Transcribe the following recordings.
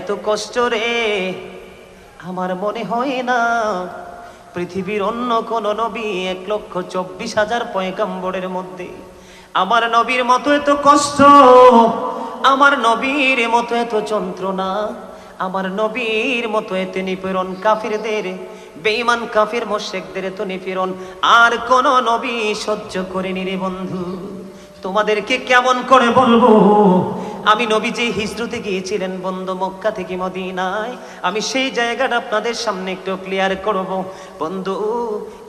এত কষ্ট রে, আমার মনে হয় না পৃথিবীর অন্য কোন নবী 1,24,000 পয়গম্বরের মধ্যে আমার নবীর মতো এত কষ্ট, আমার নবীর মতো এত যন্ত্রণা, আমার নবীর মতো এত নিপীড়ন, কাফিরদের, বেঈমান কাফির মুশরিকদের এত নিপীড়ন আর কোন নবী সহ্য করেনি রে বন্ধু। তোমাদেরকে কেমন করে বলবো, আমি নবী যে হিজরতে গিয়েছিলেন বন্ধু মক্কা থেকে মদিনায়, আমি সেই জায়গাটা আপনাদের সামনে একটু ক্লিয়ার করব বন্ধু।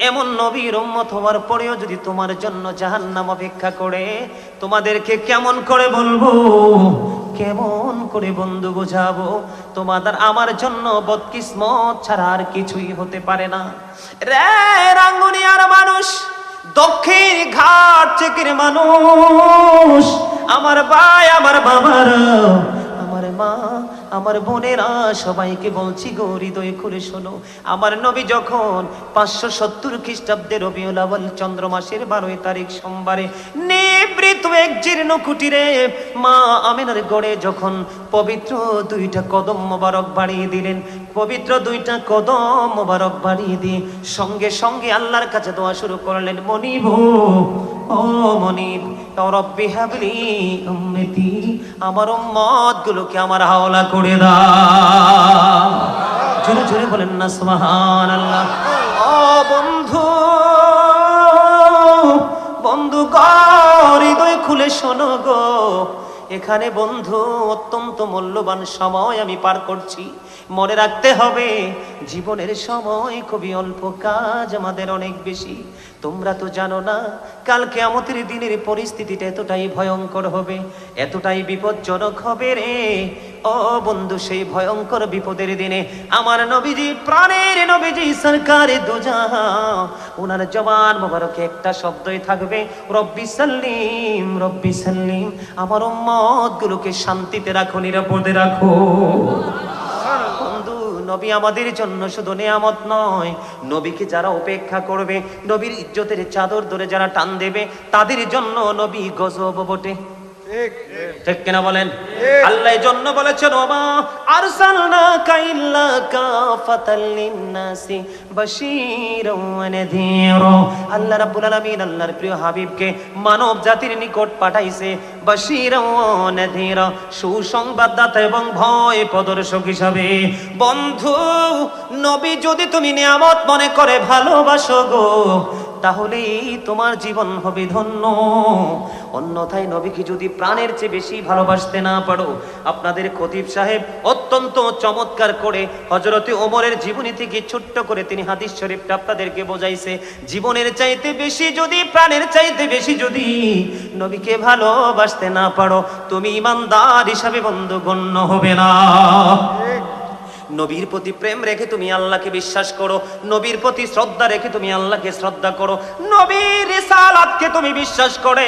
এমন নবীর উম্মত হওয়ার পরেও যদি তোমার জন্য জাহান্নাম অপেক্ষা করে, তোমাদেরকে কেমন করে বলবো, কেমন করে বন্ধু বোঝাবো, তোমাদের আমার জন্য বদকিসমত ছাড়া আর কিছুই হতে পারে না রে। রাঙ্গুনিয়ার মানুষ, দক্ষিণ ঘাট চেকের মানুষ, আমার ভাই, আমার বাবারা, আমার মা, আমার বোনেরা, সবাইকে বলছি গো হৃদয় খুলে শোনো। আমার নবী যখন 570 খ্রিস্টাব্দে রবিউল আউয়াল চন্দ্র মাসের 12 তারিখ সোমবারে নিবৃত এক জীর্ণ কুটিরে মা আমিনার গড়ে যখন পবিত্র 2টা কদম মোবারক বাড়িয়ে দিলেন, পবিত্র 2টা কদম মোবারক বাড়িয়ে দিয়ে সঙ্গে সঙ্গে আল্লাহর কাছে দোয়া শুরু করলেন, মনিব ও মনিব, রব্বি হাবলি উম্মতি, আমার উম্মত গুলোকে আমার হাওলা করে দাও। জোরে জোরে বলেন না সুবহানাল্লাহ। ও বন্ধু, বন্ধু গো হৃদয় খুলে শোনো গো, এখানে বন্ধু অত্যন্ত মূল্যবান সময় আমি পার করছি। মনে রাখতে হবে জীবনের সময় খুবই অল্প, কাজ আমাদের অনেক বেশি। তোমরা তো জানো না কাল কিয়ামতের দিনের পরিস্থিতিটা এতটাই ভয়ঙ্কর হবে, এতটাই বিপজ্জনক হবে রে। ও বন্ধু, সেই ভয়ঙ্কর বিপদের দিনে আমার নবীজি, প্রাণের নবীজি সরকারে দুজাহান, ওনার জবান মোবারকে একটা শব্দই থাকবে, রব্বি সাল্লিম, রব্বি সাল্লিম। আমার উম্মত গুলোকে শান্তিতে রাখো, নিরাপদে রাখো। বন্ধু, নবী আমাদের জন্য শুধু নিয়ামত নয়, নবীকে যারা উপেক্ষা করবে, নবীর ইজ্জতের চাদর ধরে যারা টান দেবে, তাদের জন্য নবী গজব বটে। ঠিক কিনা বলেন? আল্লাহ এই জন্য বলেছেন, ওমা আরসালনাকা ইল্লা কাফাতাল লিন্নাসি বাশীরাও ওয়া নাযীরা। আল্লাহ রাব্বুল আলামিন আল্লাহর প্রিয় হাবিবকে মানব জাতির নিকট পাঠাইছে বাশীরাও ওয়া নাযীরা, সুসংবাদদাতা এবং ভয় প্রদর্শক হিসাবে। বন্ধু, নবী যদি তুমি নিয়ামত মনে করে ভালোবাসো গো, তাহলেই তোমার জীবন হবে ধন্য। অন্যথায় নবীকে যদি প্রাণের চেয়ে বেশি ভালোবাসতে না পারো, আপনাদের খতিব সাহেব অত্যন্ত চমৎকার করে হযরতে ওমরের জীবনী থেকে ছোট্ট করে তিনি হাদিস শরীফটা আপনাদেরকে বোঝাইছে। জীবনের চাইতে বেশি যদি, প্রাণের চাইতে বেশি যদি নবীকে ভালোবাসতে না পারো, তুমি ঈমানদার হিসাবে বন্ধু গণ্য হবে না। নবীর প্রতি প্রেম রেখে তুমি আল্লাহকে বিশ্বাস করো, নবীর প্রতি শ্রদ্ধা রেখে তুমি আল্লাহকে শ্রদ্ধা করো, নবীর রিসালাতকে তুমি বিশ্বাস করে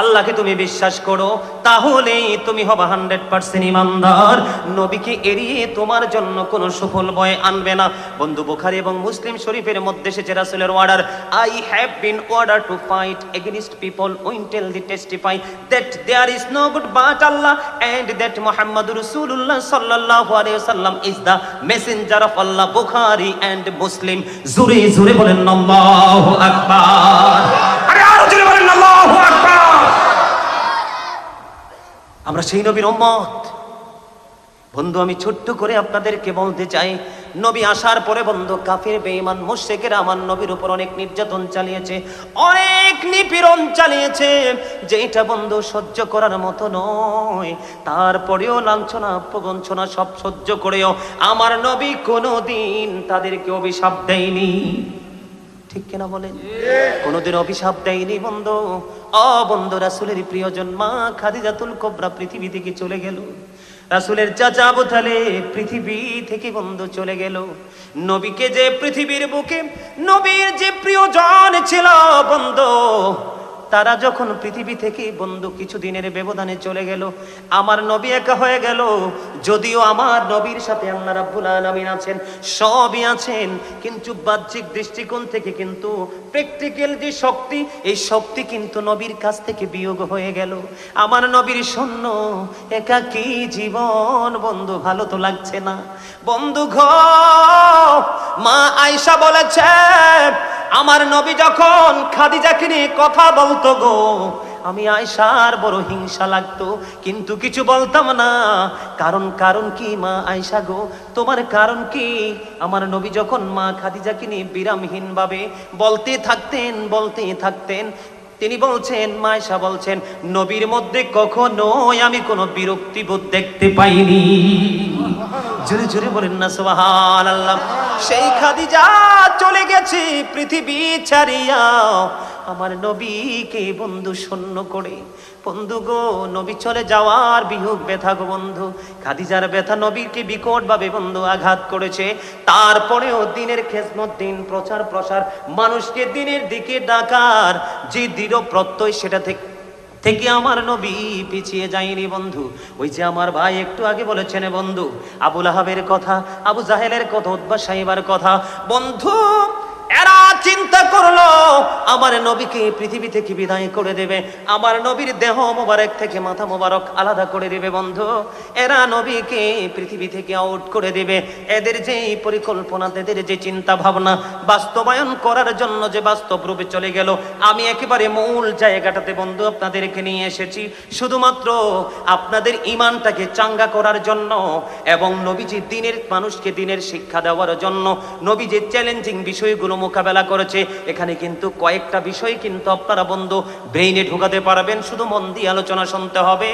আল্লাহকে তুমি বিশ্বাস করো, তাহলেই তুমি হবে 100% ঈমানদার। নবীকে এড়িয়ে তোমার জন্য কোনো সুফল বয়ে আনবে না। বন্ধু, বুখারী এবং মুসলিম শরীফের মধ্যে এসেছে রাসূলের order, I have been order to fight against people will they testify that there is no God but Allah and that মুহাম্মাদুর রাসূলুল্লাহ সাল্লাল্লাহু আলাইহি ওয়াসাল্লাম is the messenger of Allah. Bukhari and Muslim. জোরে জোরে বলেন আল্লাহু আকবার। আরে আরো জোরে বলেন আল্লাহু আকবার। আমরা সেই নবীর উম্মত। বন্ধু, আমি ছোট্ট করে আপনাদেরকে বলতে চাই, নবী আসার পরে বন্ধু কাফির বেঈমান মুশরিকেরা আমার নবীর উপর অনেক নির্যাতন চালিয়েছে, অনেক নিপীড়ন চালিয়েছে, যেটা বন্ধু সহ্য করার মতো নয়। তারপরেও লাঞ্ছনা প্রবঞ্চনা সব সহ্য করেও আমার নবী কোনোদিন তাদেরকে অভিশাপ দেয়নি। ঠিক কিনা বলেন? কোনোদিন অভিশাপ দেয়নি বন্ধু। বন্ধু, রাসূলের প্রিয়জন মা খাদিজাতুল কুবরা পৃথিবী থেকে চলে গেল, রাসূলের চাচা আবু তালেব পৃথিবী থেকে বন্ধু চলে গেল। নবীকে যে পৃথিবীর বুকে নবীর যে প্রিয়জন ছিল বন্ধু, তারা যখন পৃথিবী থেকে বন্ধু কিছুদিনের ব্যবধানে চলে গেল, আমার নবী একা হয়ে গেল। যদিও আমার নবীর সাথে আল্লাহ রাব্বুল আলামিন আছেন, সবই আছেন, কিন্তু বাহ্যিক দৃষ্টিকোণ থেকে কিন্তু প্র্যাকটিক্যাল যে শক্তি, এই শক্তি কিন্তু নবীর কাছ থেকে বিয়োগ হয়ে গেল। আমার নবীর শূন্য একাকী জীবন, বন্ধু ভালো তো লাগছে না। বন্ধু মা আয়েশা বলেছে, আমার নবী যখন খাদিজাকে নিয়ে কথা বলতো গো, আমি আয়েশার বড় হিংসা লাগতো, কিন্তু কিছু বলতাম না। কারণ কি মা আয়েশা গো, তোমার কারণ কি? আমার নবী যখন মা খাদিজাকে নিয়ে বিরামহীন ভাবে বলতে থাকতেন, তিনি বলছেন, মা আয়েশা বলছেন, নবীর মধ্যে কখনোই আমি কোনো বিরক্তিবোধ দেখতে পাইনি। জোরে জোরে বলেন না সুবহানাল্লাহ। সেই খাদিজা চলে গেছে পৃথিবী ছাড়িয়া, আমার নবীকে বন্ধু শূন্য করে। বন্ধু গো, নবী চলে যাওয়ার বিয়োগ ব্যথা গো বন্ধু, খাদিজার ব্যথা নবীকে বিকট ভাবে বন্ধু আঘাত করেছে। তারপরেও দিনের খেজমত, দিন প্রচার প্রসার, মানুষকে দিনের দিকে ডাকার যে দৃঢ় প্রত্যয়, সেটা থেকে আমার নবী পিছিয়ে যায়নি বন্ধু। ওই যে আমার ভাই একটু আগে বলেছেন বন্ধু, আবু লাহাবের কথা, আবু জাহেলের কথা, উতবা সাইবার কথা, বন্ধু এরা চিন্তা করলো আমার নবীকে পৃথিবী থেকে বিদায় করে দেবে, আমার নবীর দেহ মোবারক থেকে মাথা মোবারক আলাদা করে দেবে বন্ধু। এরা নবীকে পৃথিবী থেকে আউট করে দেবে। এদের যে পরিকল্পনা, এদের যে চিন্তা ভাবনা বাস্তবায়ন করার জন্য যে বাস্তব রূপে চলে গেল, আমি একেবারে মূল জায়গাটাতে বন্ধু আপনাদেরকে নিয়ে এসেছি, শুধুমাত্র আপনাদের ঈমানটাকে চাঙ্গা করার জন্য এবং নবীজি দিনের মানুষকে দিনের শিক্ষা দেওয়ার জন্য। নবী যে চ্যালেঞ্জিং বিষয়গুলো মোকাবেলা করেছে, এখানে কিন্তু কয়েকটা বিষয় কিন্তু আপনারা বন্ধু ব্রেইনে ঢোকাতে পারবেন, শুধু মন দিয়ে আলোচনা শুনতে হবে।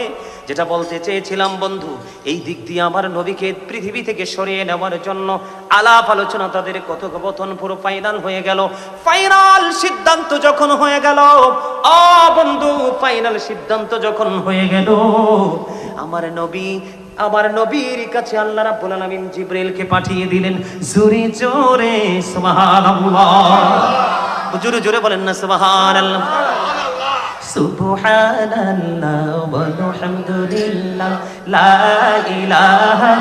যেটা বলতে চেয়েছিলাম বন্ধু, এই দিক দিয়ে আমার নবীকে পৃথিবী থেকে সরিয়ে নেওয়ার জন্য আলাপ আলোচনা, তাদের কথোপকথন পুরো ফাইনাল হয়ে গেল। ফাইনাল সিদ্ধান্ত যখন হয়ে গেল, বন্ধু ফাইনাল সিদ্ধান্ত যখন হয়ে গেল, আমার নবীর কাছে আল্লাহ রাব্বুল আলামিন জিবরাইলকে পাঠিয়ে দিলেন। জোরে জোরে সুবহানাল্লাহ, জোরে জোরে বলেন না সুবহানাল্লাহ। সুবহানাল্লাহ ওয়ালহামদুলিল্লাহ লা ইলাহা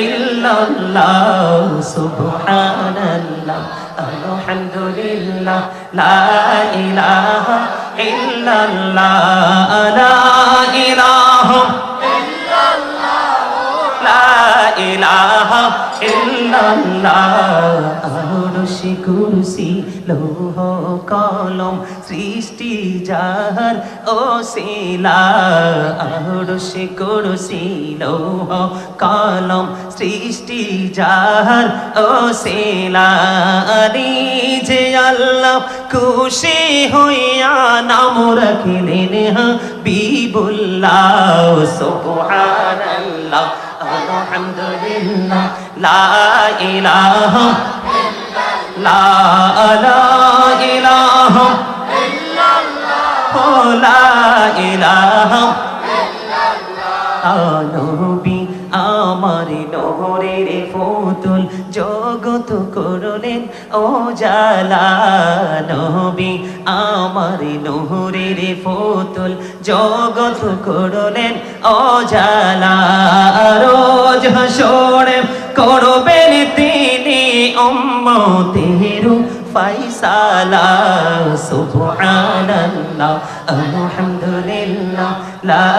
ইল্লাল্লাহ, সুবহানাল্লাহ আলহামদুলিল্লাহ লা ইলাহা ইল্লাল্লাহ, লা ইলাহা ইলাহা ইল্লাল্লাহ। আরশে কুরসি লৌহ কলম সৃষ্টি যাহার ওসিলা, আরশে কুরসি লৌহ কলম সৃষ্টি যাহার ওসিলা। যে আল্লাহ খুশি হইয়া নাম রাখিলেন হাবিবুল্লাহ, সুবহানাল্লাহ আলহামদুলিল্লাহ লা ইলাহা ইল্লাল্লাহ, লা ইলাহা নবী আমার নহরের ফুতুল, জগত করলেন ও জালা। নবী আমার নহরের ফুতুল, জগত করলেন ও জালা। রোজ হাসরে করবেন তিনি উম্মতের ফাইসালা, সুবহানাল্লাহ আলহামদুলিল্লাহ লা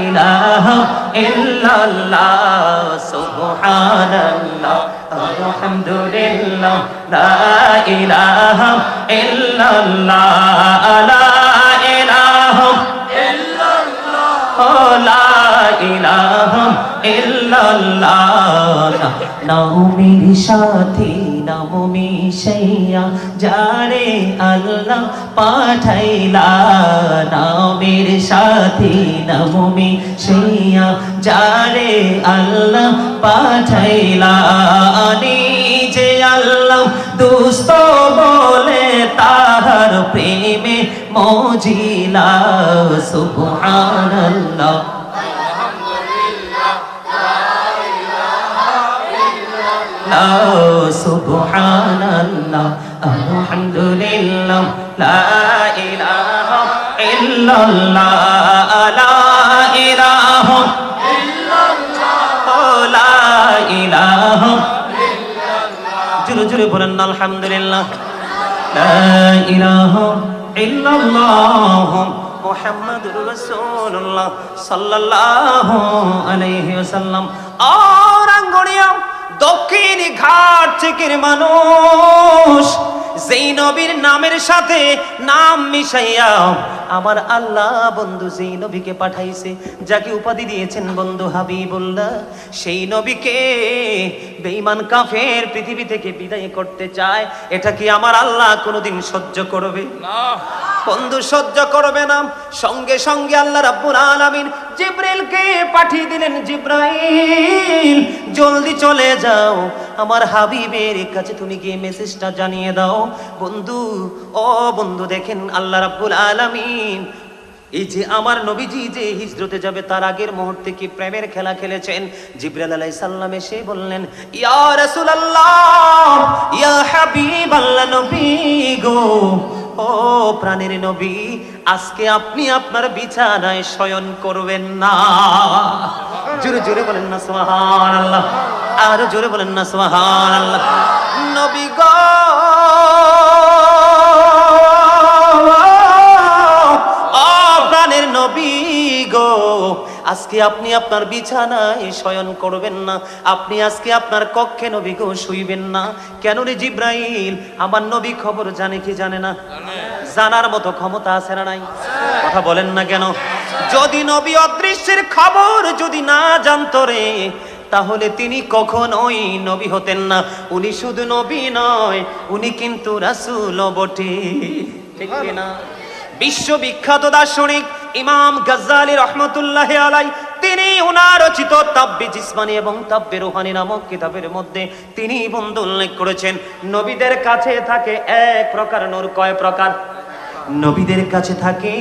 ইলাহা ইল্লাল্লাহ, সুবহানাল্লাহ আলহামদুলিল্লাহ লা ইলাহা ইল্লাল্লাহ, লা ইলাহা ইল্লাল্লাহ, লা ইলাহা ইল্লাল্লাহ। নামের সাথে নাম মিশাইয়া যারে আল্লাহ পাঠাইলা, নামের সাথে নাম মিশাইয়া যারে আল্লাহ পাঠাইলা। নিজে আল্লাহ দুস্ত বলে তাহার প্রেমে মজিলা, সুবহানাল্লাহ সুবহানাল্লাহ আলহামদুলিল্লাহ লা ইলাহা ইল্লাল্লাহ লা ইলাহা ইল্লাল্লাহ লা ইলাহা ইল্লাল্লাহ জোরে জোরে বলেন আলহামদুলিল্লাহ লা ইলাহা ইল্লাল্লাহ মুহাম্মাদুর রাসূলুল্লাহ সাল্লাল্লাহু আলাইহি ওয়াসাল্লাম। আরাঙ্গনিয়া দক্ষিণ ঘাট থেকে মানুষ যেই নবীর নামের সাথে নাম মিশাইয়া আমার আল্লাহ বন্ধু যেই নবীকে পাঠাইছে, যাকে উপাধি দিয়েছেন বন্ধু হাবিবুল্লাহ, সেই নবীকে বেঈমান কাফের পৃথিবী থেকে বিদায় করতে চায়। এটা কি আমার আল্লাহ কোনোদিন সহ্য করবে? না বন্ধু, সহ্য করবে না। সঙ্গে সঙ্গে আল্লাহ রাব্বুল আলামিন জিবরাইলকে পাঠিয়ে দিলেন, জিবরাইল জলদি চলে যাও, আমার হাবিবের কাছে তুমি গিয়ে মেসেজটা জানিয়ে দাও। বন্ধু, ও বন্ধু, দেখেন আল্লাহ রাব্বুল আলামিন এই যে আমার নবীজি যে হিজরতে যাবে তার আগের মুহূর্তে কি প্রেমের খেলা খেলেছেন। জিবরাইল আলাইহিস সালাম এসে বললেন, ইয়া রাসূলুল্লাহ, ইয়া হাবিবাল্লাহ, নবী গো, ও প্রাণের নবী, আজকে আপনি আপনার বিছানায় শয়ন করবেন না। জোরে জোরে বলেন না সুবহানাল্লাহ, আর জোরে বলেন না সুবহানাল্লাহ। নবী গো, ও প্রাণের নবী গো, আজকে আপনি আপনার বিছানায় শয়ন করবেন না, আপনি আজকে আপনার কক্ষে নবী গো শুইবেন না। কেন রে জিবরাইল, আমার নবী খবর জানে কি জানে না? জানার মতো ক্ষমতা আছে না নাই? কথা বলেন না কেন? যদি নবী অদৃশ্যের খবর যদি না জানতো রে, তাহলে তিনি কখনোই নবী হতেন না। উনি শুধু নবী নয়, উনি কিন্তু রাসূলও বটে, ঠিক না? বিশ্ববিখ্যাত দার্শনিক ইমাম গাজ্জালি রহমতুল্লাহি আলাইহি, তিনি ওনার রচিত তাব্বে জিসমানি এবং তাব্বে রুহানি নামক কিতাবের মধ্যে তিনি বন্ধু উল্লেখ করেছেন, নবীদের কাছে থাকে এক প্রকার নূর। কয় প্রকার? নবীদের কাছে থাকে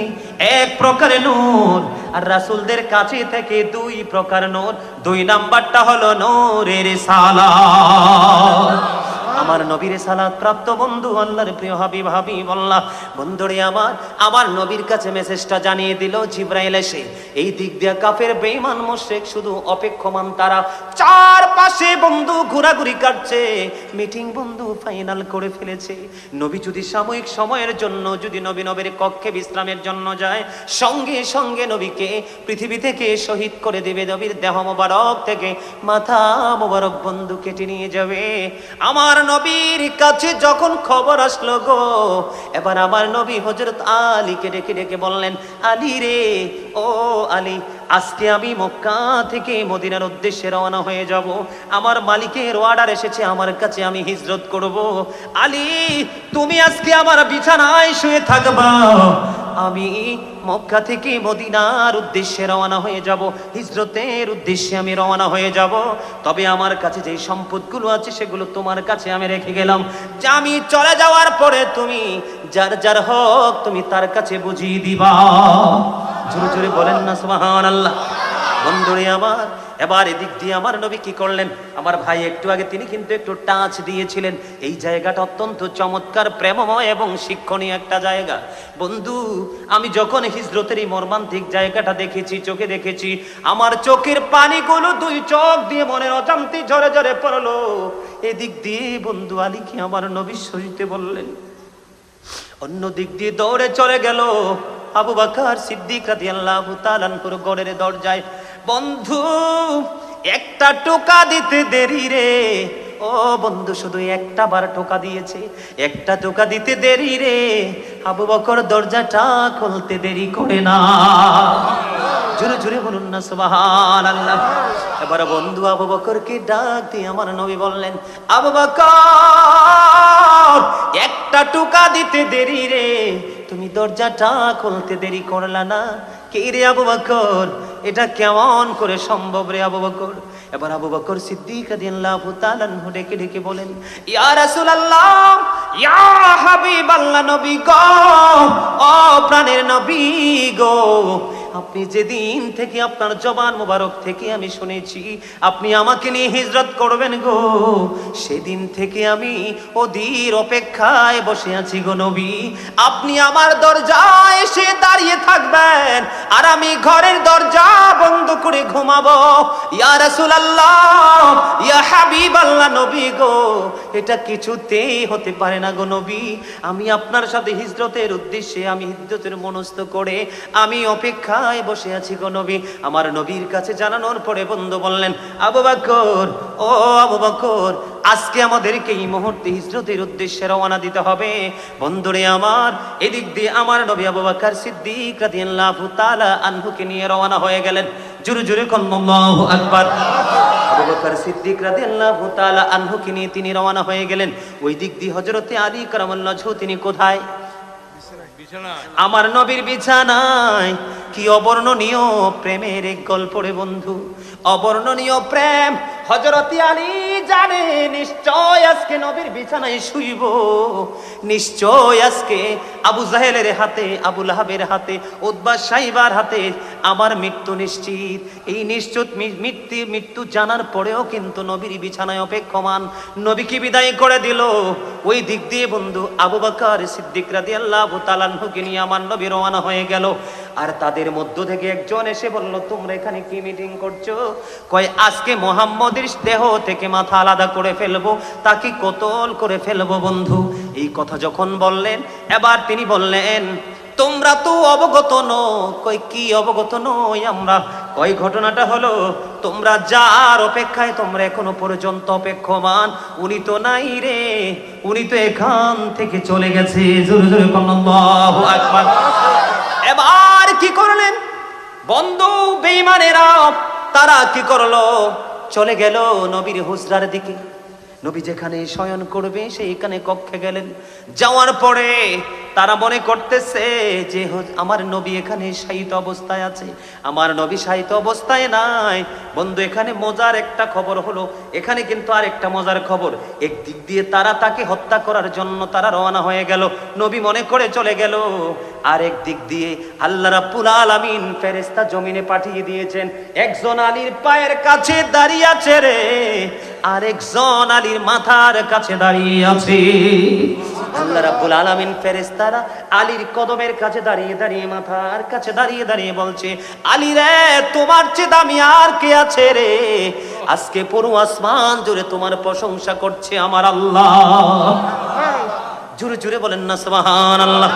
এক প্রকার নূর, আর রাসূলদের কাছে থেকে দুই প্রকার নূর। দুই নাম্বারটা হলো নূরে রিসালাত। আমার নবীর সালাত প্রাপ্ত বন্ধু আল্লাহর প্রিয় হাবিব হাবিবুল্লাহ, বন্ধুরে আমার নবীর কাছে মেসেজটা জানিয়ে দিল জিবরাইল এসে। এই দিক দিয়ে কাফের বেঈমান মুশরিক শুধু অপেক্ষমান, তারা চারপাশে বন্ধু ঘোরাঘুরি কাটছে, মিটিং বন্ধু ফাইনাল করে ফেলেছে। নবী যদি সাময়িক সময়ের জন্য যদি নবীর কক্ষে বিশ্রামের জন্য যায়, সঙ্গে সঙ্গে নবীকে পৃথিবী থেকে শহীদ করে দেবে। নবীর দেহ মোবারক থেকে মাথা মোবারক বন্ধু কেটে নিয়ে যাবে। আমার নবীর কাছে যখন খবর আসলো গো, এবার আমার নবী হযরত আলীকে ডেকে ডেকে বললেন, আলী রে, ও আলী, আজকে আমি মক্কা থেকে মদিনার উদ্দেশ্যে রওনা হয়ে যাব। আমার মালিকের অর্ডার এসেছে আমার কাছে, আমি হিজরত করব। আলী, তুমি আজকে আমার বিছানায় শুয়ে থাকবা, আমি মক্কা থেকে মদিনার উদ্দেশ্যে রওনা হয়ে যাব, হিজরতের উদ্দেশ্যে আমি রওনা হয়ে যাব। তবে আমার কাছে যে সম্পদগুলো আছে সেগুলো তোমার কাছে আমি রেখে গেলাম, যে আমি চলে যাওয়ার পরে তুমি যার যার হক তুমি তার কাছে বুঝিয়ে দিবা। জোরে জোরে বলেন না সুবহানাল্লাহ। বন্ধুরে আমার, এবার এদিক দিয়ে আমার নবী কি করলেন? আমার ভাই একটু আগে তিনি কিন্তু একটু টাচ দিয়েছিলেন, এই জায়গাটা অত্যন্ত চমৎকার, প্রেমময় এবং শিক্ষণীয় একটা জায়গা। বন্ধু, আমি যখন হিজরতের এই মর্মান্তিক জায়গাটা দেখেছি, চোখে দেখেছি, আমার চোখের পানিগুলো দুই চোখ দিয়ে মনের অজান্তে ঝরে ঝরে পড়লো। এদিক দিয়ে বন্ধু আলীকে আমার নবী সহিতে বললেন, অন্য দিক দিয়ে দৌড়ে চলে গেল আবু বকর সিদ্দিক রাদিয়াল্লাহু তাআলা আনহুর ঘরের দরজায়। বন্ধু, একটা টোকা দিতে দেরি রে, ও বন্ধু, শুধু একটা বার টোকা দিয়েছে, একটা টোকা দিতে দেরি রে। আবু বকর দরজাটা খুলতে দেরি করে না। জোরে জোরে বলুন না সুবহানাল্লাহ। এবার বন্ধু আবু বকরকে ডাক দিয়ে আমার নবী বললেন, আবু বকর, একটা টোকা দিতে দেরি রে, তুমি দরজাটা খুলতে দেরি করলা না। কে রে আবু বকর, এটা কেমন করে সম্ভব রে আবু বকর? এবার আবু বকর সিদ্দিক রাদিয়াল্লাহু তাআলা আনহু ডেকে ডেকে বলেন, ইয়া রাসূলুল্লাহ, ইয়া হাবিবাল্লাহ, নবী গো, ও প্রাণের নবী গো, আপনি যেদিন থেকে আপনার জবান মোবারক থেকে আমি শুনেছি আপনি আমাকে নিয়ে হিজরত করবেন গো, সেদিন থেকে আমি অধীর অপেক্ষায় বসে আছি গো নবী। আপনি আমার দরজায় এসে দাঁড়িয়ে থাকবেন আর আমি ঘরের দরজা বন্ধ করে ঘুমাবো। ইয়া রাসূলুল্লাহ, ইয়া হাবিবাল্লাহ নবী গো, এটা কিছুতেই হতে পারে না গো নবী। আমি আপনার সাথে হিজরতের উদ্দেশ্যে আমি হিজরতের মনস্থ করে আমি অপেক্ষায় বসে আছি গো নবী। আমার নবীর কাছে জানানোর পরে বন্ধু বললেন, আবু বকর, ও আবু বকর, আজকে আমাদেরকে এই মুহূর্তে হিজরতের উদ্দেশ্যে রওনা দিতে হবে। বন্ধুরে আমার, এদিক দিয়ে আমার নবী আবু বকর সিদ্দিক রাদিয়াল্লাহু তাআলা আনহুকে নিয়ে রওনা হয়ে গেলেন। জোরে জোরে কোন আল্লাহু আকবার। আবু বকর সিদ্দিক রাদিয়াল্লাহু তাআলা আনহুকে নিয়ে তিনি রওনা হয়ে গেলেন। ওই দিক দিয়ে হযরতে আলী কারামাল্লাহু ওয়াজহু তিনি কোথায়? আমার নবীর বিছানায়। কি অবর্ণনীয় প্রেমের এক গল্প রে বন্ধু, অবর্ণনীয় প্রেম। হযরতে আলী জানে নিশ্চয় আজকে নবীর বিছানায় শুইব, নিশ্চয় আজকে আবু জাহেলের হাতে, আবু লাহাবের হাতে, উতবা সাইবার হাতে আমার মৃত্যু নিশ্চিত। এই নিশ্চিত মৃত্যু জানার পরেও কিন্তু নবীর বিছানায় অপেক্ষমান। নবীকে বিদায় করে দিল। ওই দিক দিয়ে বন্ধু আবু বকর সিদ্দিক রাদিয়াল্লাহু তাআলা আনহুকে নিয়ে আমার নবী রওনা হয়ে গেল। আর তাদের মধ্য থেকে একজন এসে বলল, তোমরা এখানে কি মিটিং করছো? কয়, আজকে মুহাম্মদের দেহ থেকে মাথা আলাদা করে ফেলবো, তাকে কতল করে ফেলবো বন্ধু। এই কথা যখন বললেন, এবার তিনি বললেন, তোমরা তো অবগত নও। কই, কি অবগত নই আমরা? কই, ঘটনাটা হলো, তোমরা যার অপেক্ষায় তোমরা এখনো পর্যন্ত অপেক্ষমান, উনি তো নাই রে, উনি তো এখান থেকে চলে গেছে। জোরে জোরে আল্লাহু আকবার। এবার কি করলেন বন্ধু বেঈমানেরা? তারা কি করলো? চলে গেল নবীর হুজরার দিকে। নবী যেখানে শয়ন করবে সেইখানে কক্ষে গেলেন। যাওয়ার পরে তারা মনে করতেছে যে আমার নবী এখানে শায়িত অবস্থায় আছে। আমার নবী শায়িত অবস্থায় নাই বন্ধু। এখানে মজার একটা খবর হলো, এখানে কিন্তু আর একটা মজার খবর। একদিক দিয়ে তারা তাকে হত্যা করার জন্য তারা রওনা হয়ে গেল, নবী মনে করে চলে গেল। আর একদিক দিয়ে আল্লাহ রাব্বুল আলামিন ফেরেশতা জমিনে পাঠিয়ে দিয়েছেন। একজন আলীর পায়ের কাছে দাঁড়িয়ে আছে রে, আরেকজন আলীর মাথার কাছে দাঁড়িয়ে আছে। আল্লাহ রাব্বুল আলামিন ফেরেশতারা আলীর কদমের কাছে দাঁড়িয়ে দাঁড়িয়ে, মাথার কাছে দাঁড়িয়ে দাঁড়িয়ে বলছে, আলী রে, তোমার চেয়ে দামি আর কে আছে রে? আজকে পুরো আসমান জুড়ে তোমার প্রশংসা করছে আমার আল্লাহ। জুড়ে জুড়ে বলেন না সুবহানাল্লাহ।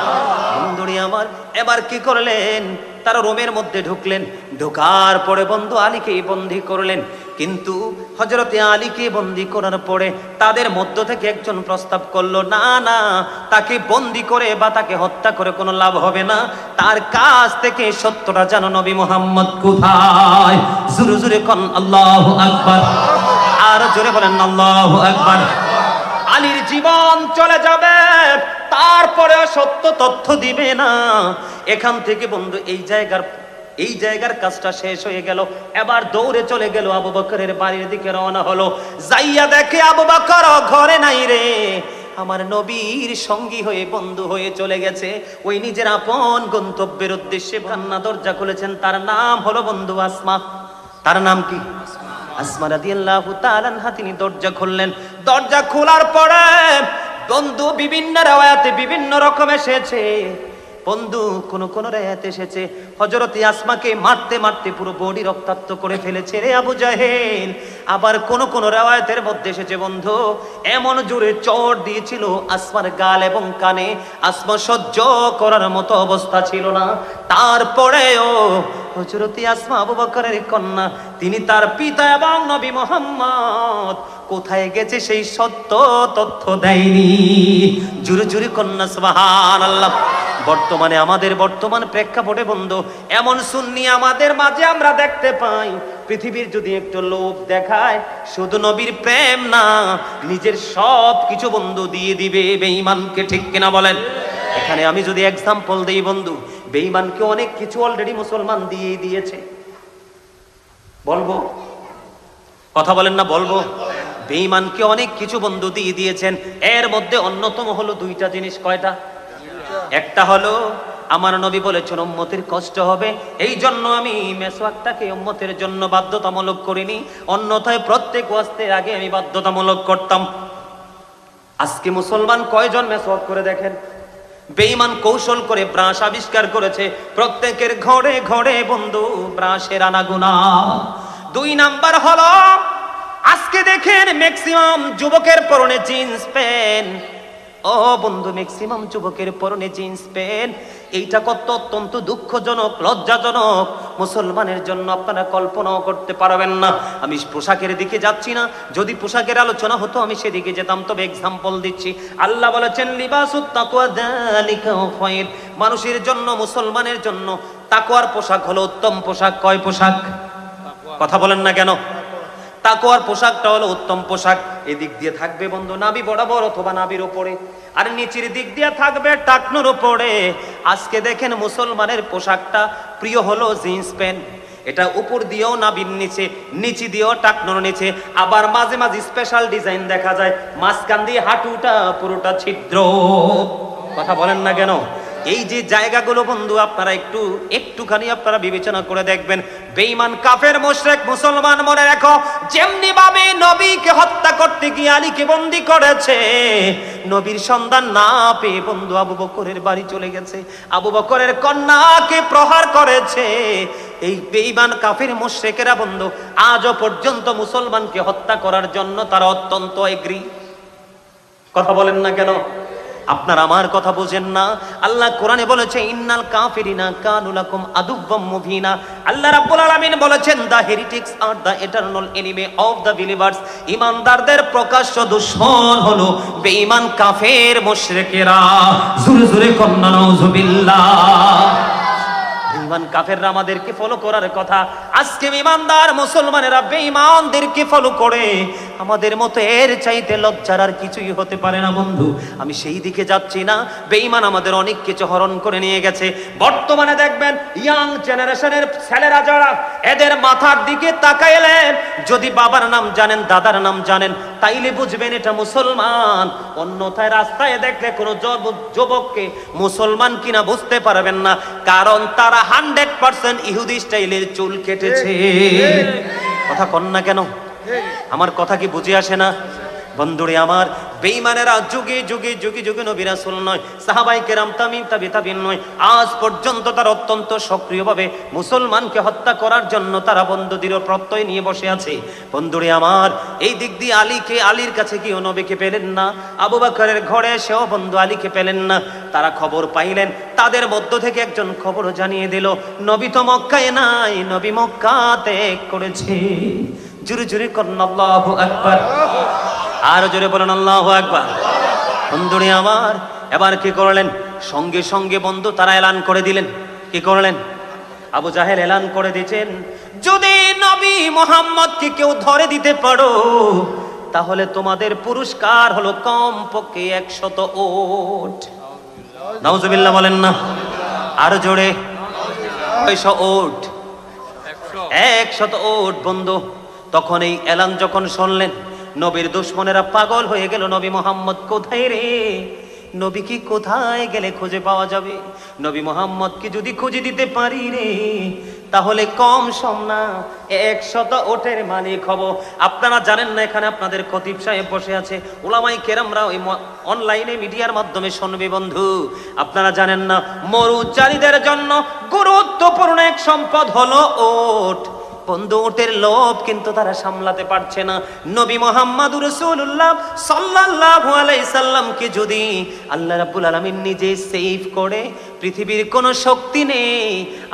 বন্ধুরি আমার, এবার কি করলেন? তারা রোমের মধ্যে ঢুকলেন। ঢোকার পরে বন্ধু আলীকে বন্দী করলেন। কিন্তু হযরতে আলীকে বন্দী করার পরে তাদের মধ্য থেকে একজন প্রস্তাব করলো, না না, তাকে বন্দী করে বা তাকে হত্যা করে কোনো লাভ হবে না। তার কাছ থেকে সত্যটা জানো নবী মুহাম্মদ কোথায়? জোরে জোরে কোন আল্লাহু আকবার। আর জোরে বলেন আল্লাহু আকবার। আলীর জীবন চলে যাবে, তারপরে সত্য তথ্য দিবে না। এখান থেকে বন্ধু এই জায়গার কাজটা শেষ হয়ে গেল। এবার দৌড়ে চলে গেল আবু বকরের বাড়ির দিকে রওনা হলো। যাইয়া দেখে আবু বকর ঘরে নাই রে। আমার নবীর সঙ্গী হয়ে, বন্ধু হয়ে চলে গেছে ওই নিজের আপন গন্তব্যের উদ্দেশ্যে। কান্না দরজা খুলেছেন, তার নাম হলো বন্ধু আসমা। তার নাম কি? আসমা রাদিয়াল্লাহু তাআলা আনহা। তিনি দরজা খুললেন। দরজা খোলার পরে বন্ধু বিভিন্ন রাওয়ায়াতে বিভিন্ন রকম এসেছে বন্ধু। কোন কোন রায়াতে এসেছে হযরতে আসমাকে মারতে মারতে পুরো বডি রক্তাক্ত করে ফেলেছে রে আবু জাহেল। আবার কোন কোন রাওয়ায়াতের মধ্যে এসেছে বন্ধু, এমন জোরে চড় দিয়েছিল আসমার গাল এবং কানে, আসমা সহ্য করার মতো অবস্থা ছিল না। তারপরেও হযরতে আসমা আবু বকরের কন্যা, তিনি তার পিতা এবং নবী মুহাম্মদ কোথায় গেছে সেই সত্য তথ্য দেয়নি। জুরে জুরে কন্যা সুবহানাল্লাহ। বর্তমানে আমাদের বর্তমান প্রেক্ষাপটে বন্ধু এমন সুন্নি আমাদের মাঝে আমরা দেখতে পাই, পৃথিবীর যদি একটু লোভ দেখায়, শুধু নবীর প্রেম না, নিজের সব কিছু বন্ধু দিয়ে দিবে বেঈমানকে। ঠিক কিনা বলেন? এখানে আমি যদি এক্সাম্পল দেই বন্ধু, বেঈমানকে অনেক কিছু অলরেডি মুসলমান দিয়ে দিয়েছে। বলবো? কথা বলেন না? বলবো? বেঈমানকে অনেক কিছু বন্ধু দিয়ে দিয়েছেন। এর মধ্যে অন্যতম হলো দুইটা জিনিস। কয়টা? একটা হলো আমার নবী বলেছেন উম্মতের কষ্ট হবে, এই জন্য আমি মেসওয়াকটাকে উম্মতের জন্য বাধ্যতামূলক করিনি, অন্যথায় প্রত্যেক ওয়াজের আগে আমি বাধ্যতামূলক করতাম। আজকে মুসলমান কয়জন মেসওয়াক করে দেখেন? বেঈমান কৌশল করে ব্রাশ আবিষ্কার করেছে, প্রত্যেকের ঘরে ঘরে বন্ধু ব্রাশের আনাগোনা। 2 নাম্বার হলো আজকে দেখেন ম্যাক্সিমাম যুবকের পরনে জিন্স প্যান্ট। ও বন্ধু, ম্যাক্সিমাম যুবকের পরনে জিন্স প্যান্ট, এইটা কত অত্যন্ত দুঃখজনক, লজ্জাজনক মুসলমানের জন্য, আপনারা কল্পনাও করতে পারবেন না। আমি পোশাকের দিকে যাচ্ছি না, যদি পোশাকের আলোচনা হতো আমি সেদিকে যেতাম, তবে এক্সাম্পল দিচ্ছি। আল্লাহ বলেছেন লিবাসুত তাকওয়া যালিকা খায়র, মানুষের জন্য, মুসলমানের জন্য তাকওয়ার পোশাক হলো উত্তম পোশাক। কয় পোশাক? কথা বলেন না কেন? তাকওয়ার পোশাকটা হলো উত্তম পোশাক। এদিক দিয়ে থাকবে বন্ধু নাভি বরাবর অথবা নাভির উপরে, আর নিচের দিক দিয়ে থাকবে টাকনুর উপরে। আজকে দেখেন মুসলমানের পোশাকটা প্রিয় হলো জিন্স প্যান্ট, এটা উপর দিয়েও নাভির নিচে, নিচে দিয়েও টাকনুর নিচে, আবার মাঝে মাঝে স্পেশাল ডিজাইন দেখা যায়, মাঝখান দিয়ে হাঁটুটা পুরোটা ছিদ্র। কথা বলেন না কেন? এই যে জায়গাগুলো বন্ধু আপনারা একটুখানি আপনারা বিবেচনা করে দেখবেন। বেঈমান কাফের মুশরিক মুসলমান মনে রাখো, যেমনি ভাবে নবীকে হত্যা করতে গিয়ে আলীকে বন্দী করেছে, নবীর সন্ধান না পেয়ে বন্ধু আবু বকরের বাড়ি চলে গেছে, আবু বকরের কন্যাকে প্রহার করেছে। এই বেঈমান কাফের মুশরিকেরা বন্ধু আজও পর্যন্ত মুসলমানকে হত্যা করার জন্য তারা অত্যন্ত এগ্রি। কথা বলেন না কেন? আপনারা আমার কথা বুঝেন না? আল্লাহ কোরআনে বলেছে ইন্নাল কাফিরিনা কানু লাকুম আদুওয়াম মুবিনা। আল্লাহ রাব্বুল আলামিন বলেছেন the heretics are the eternal enemy of the believers, ঈমানদারদের প্রকাশ্য দুশমন হলো বেঈমান কাফের মুশরিকেরা। জোরে জোরে কন্না নাউজুবিল্লাহ। বেঈমান কাফেররা আমাদেরকে ফলো করার কথা, আজকে ঈমানদার মুসলমানেরা বেঈমানদেরকে ফলো করে। আমাদের মতো এর চাইতে লজ্জার আর কিছুই হতে পারে না বন্ধু। আমি সেই দিকে যাচ্ছি না, বেঈমান আমাদের অনেক কিছু হরণ করে নিয়ে গেছে। বর্তমানে দেখবেন ইয়াং জেনারেশনের ছেলেরা যারা, এদের মাথার দিকে তাকাইলে যদি বাবার নাম জানেন, দাদার নাম জানেন, তাইলে বুঝবেন এটা মুসলমান। অন্যথায় রাস্তায় দেখলে কোনো যুবককে মুসলমান কিনা বুঝতে পারবেন না, কারণ তারা 100% ইহুদি স্টাইলের চুল কেটেছে। কথা কন না কেন? আমার কথা কি বুঝে আসে না? বন্ধুরে আমার, বেঈমানেরা যুগে যুগে যুগে যুগে নবী রাসূল নয়, সাহাবায়ে কেরাম তাবিঈন নয়, আজ পর্যন্ত তারা অত্যন্ত সক্রিয়ভাবে মুসলমানকে হত্যা করার জন্য তারা বন্ধু দৃঢ় প্রত্যয় নিয়ে বসে আছে। বন্ধুরে আমার, এই দিক দিয়ে আলীর কাছে গিয়েও নবীকে পেলেন না, আবু বকরের ঘরে এসেও বন্ধু আলীকে পেলেন না। তারা খবর পাইলেন, তাদের মধ্য থেকে একজন খবর জানিয়ে দিল নবী তো মক্কায় নাই, নবী মক্কা ত্যাগ করেছে। জোরে জোরে করেন আল্লাহু আকবার, আর জোরে বলেন আল্লাহু আকবার। বন্ধুরে আমার, এবার কি করলেন? সঙ্গে সঙ্গে বন্ধু তারা এলান করে দিলেন। কি করলেন? আবু জাহেল এলান করে দিয়েছেন, যদি নবী মুহাম্মদকে কেউ ধরে দিতে পারো তাহলে তোমাদের পুরস্কার হলো কমপক্ষে 100 উট। নাউজুবিল্লাহ বলেন না, আর জোরে 100 উট, 100 উট বন্ধু। তখন এই এলান যখন শুনলেন, নবীর দুশমনেরা পাগল হয়ে গেল, নবী মুহাম্মদ কোথায় রে? নবী কি কোথায় গেলে খুঁজে পাওয়া যাবে? নবী মুহাম্মদকে যদি খুঁজে দিতে পারি রে, তাহলে কম সম না 100 উটের মালিক হব। আপনারা জানেন না, এখানে আপনাদের খতিব সাহেব বসে আছে, উলামায়ে কেরামরা ওই অনলাইনে মিডিয়ার মাধ্যমে শুনবে বন্ধু। আপনারা জানেন না, মরুচারীদের জন্য গুরুত্বপূর্ণ এক সম্পদ হলো উট। বন্ধু, উটের লোভ কিন্তু তারা সামলাতে পারছে না। নবী মুহাম্মদুর রাসূলুল্লাহ সাল্লাল্লাহু আলাইহি সাল্লামকে যদি আল্লাহ রাব্বুল আলামিন নিজে সেভ করে, পৃথিবীর কোনো শক্তি নেই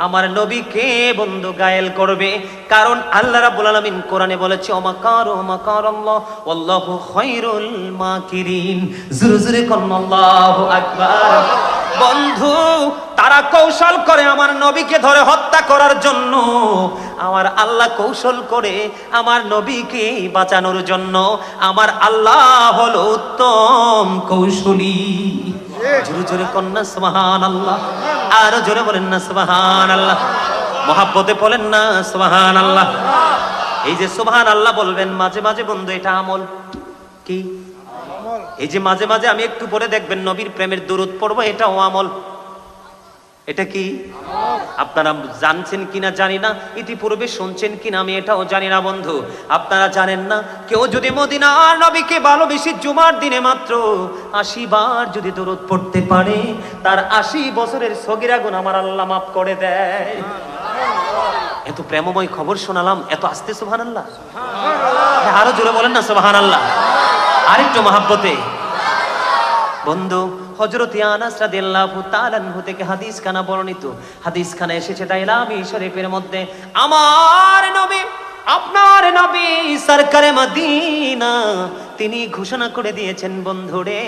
আমার নবীকে বন্ধু গায়েল করবে। কারণ আল্লাহ রাব্বুল আলামিন কোরআনে বলেছে ওমাকারু মাকারাল্লাহ ওয়াল্লাহু খায়রুল মাকিরিন। জোরে জোরে কোন আল্লাহু আকবার। বন্ধু, তারা কৌশল করে আমার নবীকে ধরে হত্যা করার জন্য, আমার আল্লাহ কৌশল করে আমার নবীকে বাঁচানোর জন্য। আমার আল্লাহ হলো উত্তম কৌশলী। জোরে জোরে কন্যা সুবহানাল্লাহ, আর জোরে বলেন না সুবহানাল্লাহ, মহাব্বতে বলেন না সুবহানাল্লাহ। এই যে সুবহানাল্লাহ বলবেন মাঝে মাঝে বন্ধু, এটা আমল। কি? এই যে মাঝে মাঝে আমি একটু পরে দেখবেন নবীর প্রেমের দুরূদ পড়বো, এটাও আমল। এটা কি আপনারা জানছেন কিনা জানি না, ইতিপূর্বে শুনছেন কিনা আমি এটাও জানি না বন্ধু। আপনারা জানেন না, কেউ যদি মদিনার নবীকে ভালোবেসে জুমার দিনে মাত্র 80 বার যদি দরুদ পড়তে পারে, তার 80 বছরের সগীরা গুনাহ আমার আল্লাহ মাফ করে দেয়। এত প্রেমময় খবর শোনালাম, এত আস্তে সুবহানাল্লাহ, আরো জোরে বলেন না সুবহানাল্লাহ, আরেকটু মহাব্বতে। বন্ধু, হযরত আনাস রাদিয়াল্লাহু তাআলা আনহু থেকে হাদিস খানা বর্ণিত, হাদিস খানা এসেছে দাইলামি শরীফের মধ্যে। আমার নবী, আপনার নবী সরকারে মদিনা, তিনি ঘোষণা করে দিয়েছেন, বন্ধুরে,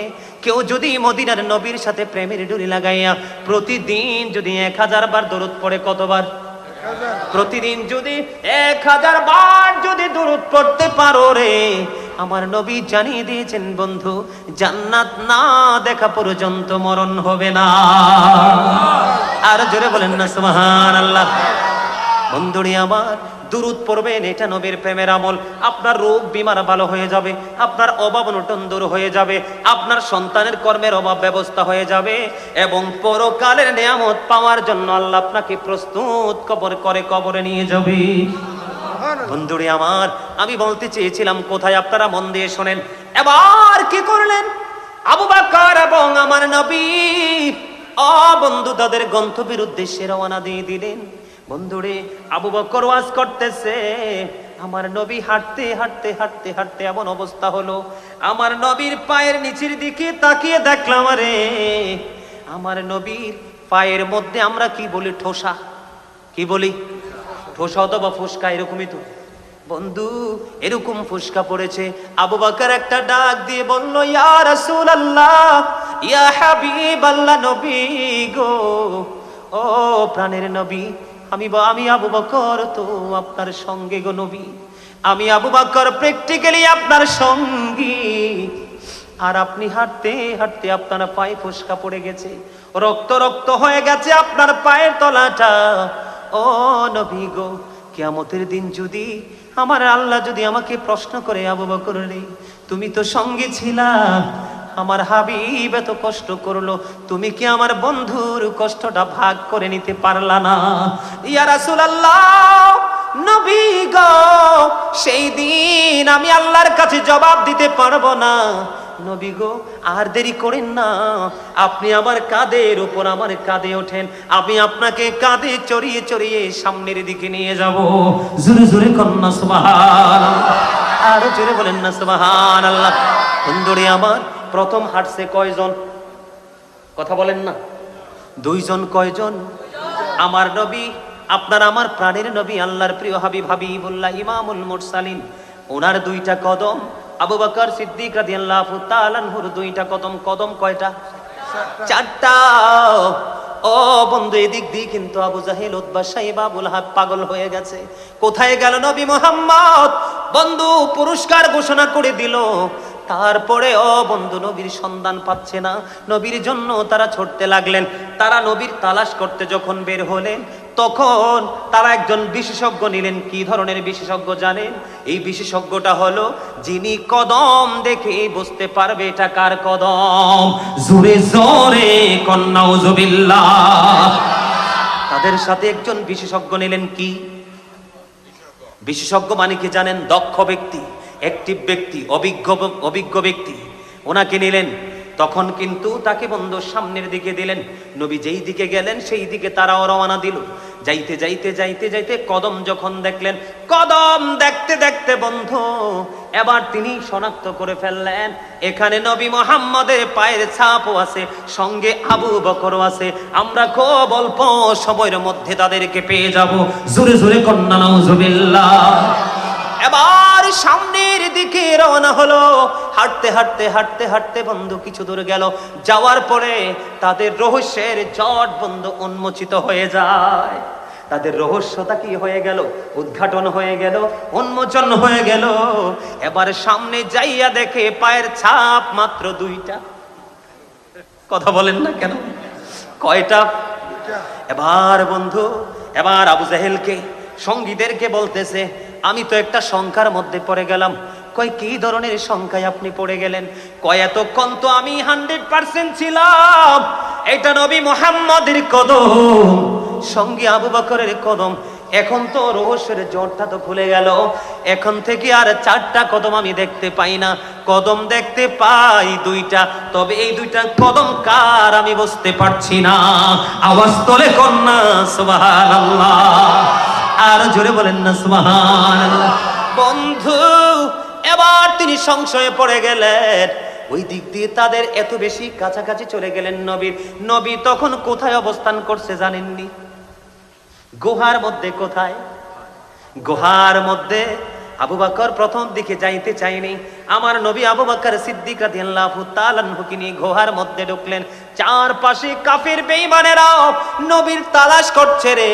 কেউ যদি মদিনার নবীর সাথে প্রেমের ডুরি লাগাইয়া প্রতিদিন যদি 1000 বার দরুদ পড়ে, কতবার? প্রতিদিন যদি 1000 বার যদি দরুদ পড়তে পারো রে, আমার নবী জানিয়ে দিয়েছেন বন্ধু, জান্নাত না দেখা পর্যন্ত মরণ হবে না। আর জোরে বলেন না সুবহানাল্লাহ। বন্ধুরে আমার, দুরুদ পড়বেন, এটা নবীর প্রেমের আমল। আপনার রোগ বিমার ভালো হয়ে যাবে, আপনার অভাব অনটন দূর হয়ে যাবে, আপনার সন্তানের কর্মের অভাব ব্যবস্থা হয়ে যাবে, এবং পরকালের নিয়ামত পাওয়ার জন্য আল্লাহ আপনাকে প্রস্তুত করে কবরে নিয়ে যাবে। বন্ধুরে আমার, আমি বলতে চেয়েছিলাম কোথায়, আপনারা মন দিয়ে শোনেন। এবার কি করলেন আবু বকর এবং আমার নবী? বন্ধু, তাদের গন্তব্যের উদ্দেশ্যে রওনা দিয়ে দিলেন। বন্ধুরে, আবু বকর ওয়াজ করতেছে, আমার নবী হাঁটতে হাঁটতে হাঁটতে হাঁটতে এমন অবস্থা হলো, আমার নবীর পায়ের নিচের দিকে তাকিয়ে দেখলাম, আরে আমার নবীর পায়ের মধ্যে আমরা কি বলি, ঠোসা, কি বলি, ঠোসা অথবা ফুসকা, এরকমই তো বন্ধু, এরকম ফুসকা পড়েছে। আবু বকর একটা ডাক দিয়ে বলল, ইয়া রাসূলুল্লাহ, ইয়া হাবিবাল্লাহ, নবী গো, ও প্রাণের নবী, আমি আবু বকর তো আপনার সঙ্গে গো নবী, আমি আবু বকর প্র্যাকটিক্যালি আপনার সঙ্গী, আর আপনি হাঁটতে হাঁটতে আপনার পায়ে ফুসকা পড়ে গেছে, রক্ত রক্ত হয়ে গেছে আপনার পায়ের তলাটা। ও নবী গো, কিয়ামতের দিন যদি আমার আল্লাহ যদি আমাকে প্রশ্ন করে, আবু বকর রে, তুমি তো সঙ্গে ছিলা, আমার হাবিব এত কষ্ট করলো, তুমি কি আমার বন্ধুর কষ্টটা ভাগ করে নিতে পারলা না? ইয়া রাসূলুল্লাহ, নবী গো, সেই দিন আমি আল্লাহর কাছে জবাব দিতে পারবো না। নবী গো, আর দেরি করেন না, আপনি আমার কাঁধের উপর আমার কাঁধে ওঠেন, আমি আপনাকে কাঁধে চড়িয়ে চড়িয়ে সামনের দিকে নিয়ে যাব। জোরে জোরে কন্যা সুবহানাল্লাহ, আর জোরে বলেন না সুবহানাল্লাহ। বন্ধুরে আমার, প্রথম হাঁটছে কয়জন? কথা বলেন না, 2 জন। কয়জন? আমার নবী, আপনার আমার প্রাণের নবী, আল্লাহর প্রিয় হাবিব হাবিবুল্লাহ ইমামুল মুরসালিন, ওনার 2টা কদম, আবু বকর সিদ্দিক রাদিয়াল্লাহু তাআলা আনহুর 2টা কদম। কদম কয়টা? 4টা। ও বন্ধু, এদিক দিয়ে কিন্তু আবু জাহেল, উতবা, সাইবা, আবু লাহাব পাগল হয়ে গেছে। কোথায় গেল নবী মুহাম্মদ? বন্ধু, পুরস্কার ঘোষণা করে দিল, তারপরে বন্ধু নবীর সন্ধান পাচ্ছে না। নবীর জন্য তারা ছুটতে লাগলেন। তারা নবীর তালাশ করতে যখন বের হলেন, তখন তারা একজন বিশেষজ্ঞ নিলেন। কি ধরনের বিশেষজ্ঞ জানেন? এই বিশেষজ্ঞটা হলো, যিনি কদম দেখে বুঝতে পারবে এটা কার কদম। জোরে জোরে নাউজুবিল্লাহ। তাদের সাথে একজন বিশেষজ্ঞ নিলেন। কি বিশেষজ্ঞ মানে কি জানেন? দক্ষ ব্যক্তি, অ্যাক্টিভ ব্যক্তি, অভিজ্ঞ ব্যক্তি, ওনাকে নিলেন। তখন কিন্তু তাকে বন্ধু সামনের দিকে দিলেন। নবী যেই দিকে গেলেন সেই দিকে তারাও রওনা দিল। যাইতে যাইতে যাইতে যাইতে কদম যখন দেখলেন, কদম দেখতে দেখতে বন্ধু এবার তিনি শনাক্ত করে ফেললেন, এখানে নবী মুহাম্মদের পায়ের ছাপও আছে, সঙ্গে আবু বকরও আছে। আমরা খুব অল্প সময়ের মধ্যে তাদেরকে পেয়ে যাব। জোরে জোরে কন্যা নাউজুবিল্লাহ। এবার সামনের দিকে রওনা হলো। হাঁটতে হাঁটতে হাঁটতে হাঁটতে বন্ধু কিছু দূর গেল। যাওয়ার পরে তাদের রহস্যের জট বন্ধু উন্মোচিত হয়ে যায়। তাদের রহস্যটা কি হয়ে গেল? উদ্ঘাটন হয়ে গেল, উন্মোচন হয়ে গেল। এবার সামনে যাইয়া দেখে পায়ের ছাপ মাত্র 2টা। কথা বলেন না কেন? কয়টা? এবার বন্ধু এবার আবু জাহেলকে সঙ্গীদেরকে বলতেছে, আমি তো একটা সংখ্যার মধ্যে পড়ে গেলাম। কয় কি ধরনের সংখ্যায় আপনি পড়ে গেলেন? কয় এতক্ষণ তো আমি 100% ছিলাম, এটা নবী মুহাম্মদের কদম, সঙ্গে আবু বকরের কদম। এখন তো রহস্যের জটটা তো খুলে গেল। এখন থেকে আর 4টা কদম আমি দেখতে পাই না, কদম দেখতে পাই 2টা। তবে এই 2টা কদম কার আমি বুঝতে পারছি না। আওয়াজ তোলে কন্যা সুবহানাল্লাহ, আর জোরে বলেন না সুবহানাল্লাহ। বন্ধু, এবার তিনি সংশয়ে পড়ে গেলেন। ওই দিক দিয়ে তাদের এত বেশি কাছাকাছি চলে গেলেন নবীর। নবী তখন কোথায় অবস্থান করছে জানেননি? গুহার মধ্যে। কোথায়? গুহার মধ্যে। আবু বকর প্রথম দিকে যাইতে চাইনি। আমার নবী আবু বকর সিদ্দিক রাদিয়াল্লাহু তাআলা আনহুকে নিয়ে গুহার মধ্যে ঢুকলেন। চারপাশে কাফির বেঈমানেরা নবীর তালাশ করছে রে।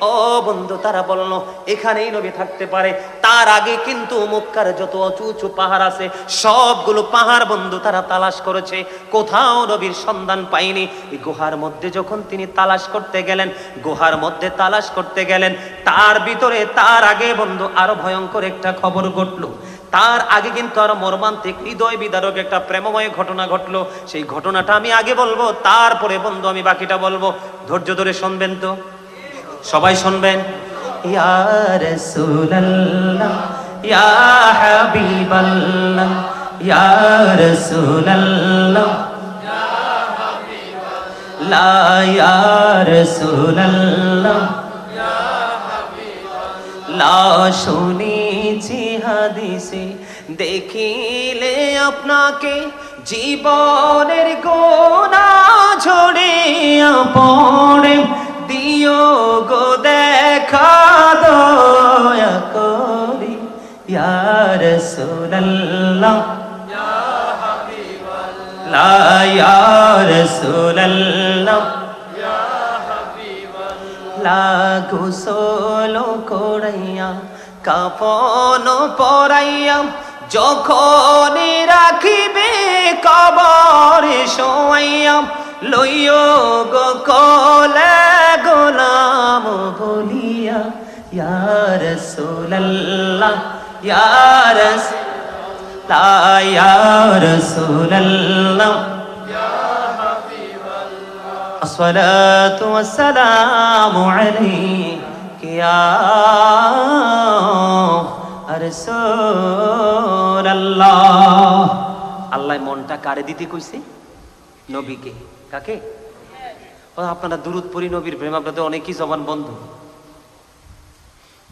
ও বন্ধু, তারা বলল এখানেই নবী থাকতে পারে। তার আগে কিন্তু মক্কার যত উঁচু উঁচু পাহাড় আছে সবগুলো পাহাড় বন্ধু তারা তালাশ করেছে, কোথাও নবীর সন্ধান পায়নি। এই গুহার মধ্যে যখন তিনি তালাশ করতে গেলেন, গুহার মধ্যে তালাশ করতে গেলেন, তার ভিতরে তার আগে বন্ধু আরো ভয়ঙ্কর একটা খবর ঘটলো। তার আগে কিন্তু আরো মর্মান্তিক হৃদয় বিদারক একটা প্রেমময় ঘটনা ঘটলো। সেই ঘটনাটা আমি আগে বলবো, তারপরে বন্ধু আমি বাকিটা বলবো। ধৈর্য ধরে শুনবেন তো, সবাই শুনবেন। ইয়া রাসূলুল্লাহ ইয়া হাবিবাল্লাহ ইয়া রাসূলুল্লাহ ইয়া হাবিবাল্লাহ ইয়া রাসূলুল্লাহ ইয়া হাবিবাল্লাহ। শুনেছি হাদিসে দেখিলে আপনাকে জীবনের গোনা ঝরিয়া পড়ে, দিও গো দেখা দয়া করি ইয়া রাসূলুল্লাহ ইয়া হাবিবাল্লাহ ইয়া রাসূলুল্লাহ ইয়া হাবিবাল্লাহ। গোসল করাইয়া কাফন পরাইয়া যখন রাখিবে কবরে শোয়াইয়া, লইও গো কোলে গোলাম বলিয়া ইয়া রাসূলুল্লাহ ইয়া রাসূলুল্লাহ ইয়া রাসূলুল্লাহ ইয়া হাবিবাল্লাহ। আসসালাতু ওয়াসসালামু আলাইকা ইয়া রাসূলুল্লাহ। আল্লাহ মনটা কারে দিতে কইছে? নবীকে। কাকে? আপনারা দুরূদ পড়ি নবীর প্রেম, আপনাদের অনেকই জবান বন্ধ।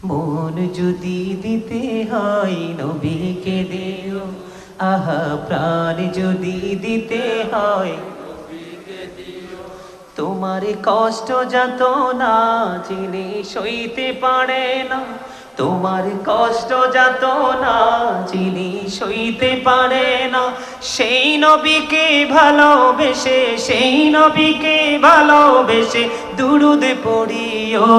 মন যদি দিতে হয় নবীকে দিও, আহা প্রাণ যদি দিতে হয় নবীকে দিও। তোমার কষ্ট যত না যিনি সইতে পারে না, তোমার কষ্ট যত না যিনি সইতে পারে না, সেই নবীকে ভালোবেসে, সেই নবীকে ভালোবেসে দুরূদ পড়িও।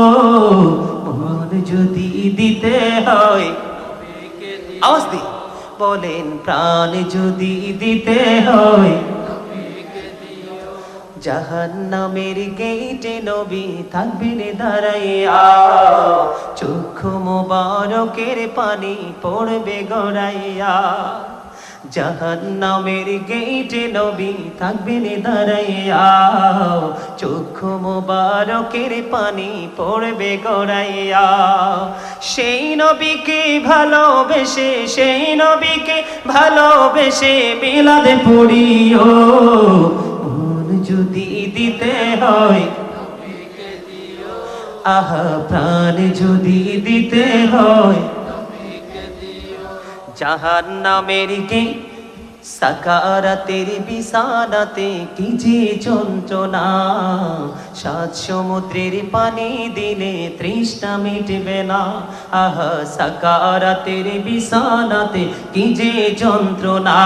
মন যদি দিতে হয় নবীকে দিও, আওয়াজ দি বলেন প্রাণ যদি দিতে হয় নবীকে দিও। জাহান্নামের গেটে নবী থাকবেন দাঁড়াইয়া, চক্ষু মোবারকের পানি পড়বে গড়াইয়া। জাহান্নামের গেটে নবী থাকবেন দাঁড়াইয়া, চক্ষু মোবারকের পানি পড়বে গড়াইয়া। সেই নবীকে ভালোবেসে, সেই নবীকে ভালোবেসে মিলাদ পড়িও। মন যদি দিতে হয় নবীকে দিও, আহা প্রাণ যদি দিতে হয় নবীকে দিও। জাহান্নামের গে সাকারাতের বিছানাতে কি যে যন্ত্রণা, 7 সমুদ্রের পানি দিলে তৃষ্ণা মিটবে না। আহা সাকারাতের বিছানাতে কি যে যন্ত্রণা,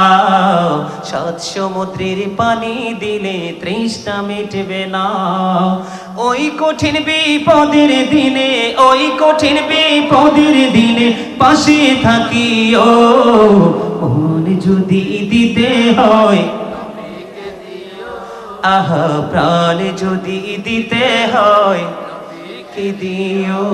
7 সমুদ্রের পানি দিলে তৃষ্ণা মিটবে না। ওই কঠিন বিপদের দিনে, ওই কঠিন বিপদের দিনে পাশে থাকিও। মন যদি দিতে হয় নবীকে দিও, আহা প্রাণ যদি দিতে হয় নবীকে দিও।